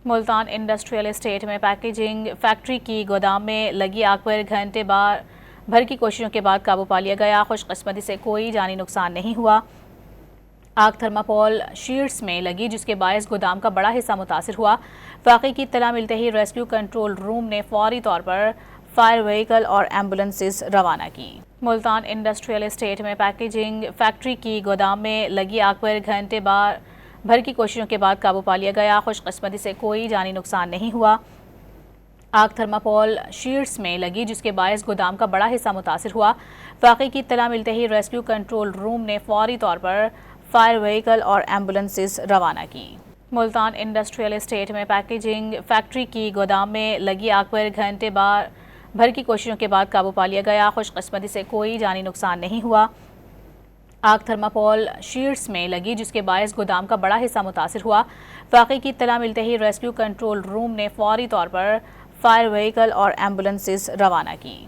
Multan industrial estate میں packaging factory کی گودام میں لگی آگ پر گھنٹے بھر کی کوششوں کے بعد قابو پا لیا گیا۔ خوش قسمتی سے کوئی جانی نقصان نہیں ہوا۔ آگ تھرماکول شیٹس میں لگی جس کے باعث گودام کا بڑا حصہ متاثر ہوا۔ واقعے کی اطلاع ملتے ہی ریسکیو کنٹرول روم نے فوری طور پر فائر وہیکل اور ایمبولینسز روانہ کی۔ ملتان انڈسٹریل اسٹیٹ میں پیکیجنگ فیکٹری کی گودام میں لگی آگ پر گھنٹے بھر کی کوششوں کے بعد قابو پا لیا گیا۔ خوش قسمتی سے کوئی جانی نقصان نہیں ہوا۔ آگ تھرماکول شیٹس میں لگی جس کے باعث گودام کا بڑا حصہ متاثر ہوا۔ واقعے کی اطلاع ملتے ہی ریسکیو کنٹرول روم نے فوری طور پر فائر وہیکل اور ایمبولینسز روانہ کی۔ ملتان انڈسٹریل اسٹیٹ میں پیکیجنگ فیکٹری کی گودام میں لگی آگ پر گھنٹے بھر کی کوششوں کے بعد قابو پا لیا گیا۔ خوش قسمتی سے کوئی جانی نقصان نہیں ہوا۔ آگ تھرماکول شیٹس میں لگی جس کے باعث گودام کا بڑا حصہ متاثر ہوا۔ واقعے کی اطلاع ملتے ہی ریسکیو کنٹرول روم نے فوری طور پر فائر وہیکل اور ایمبولینسز روانہ کی۔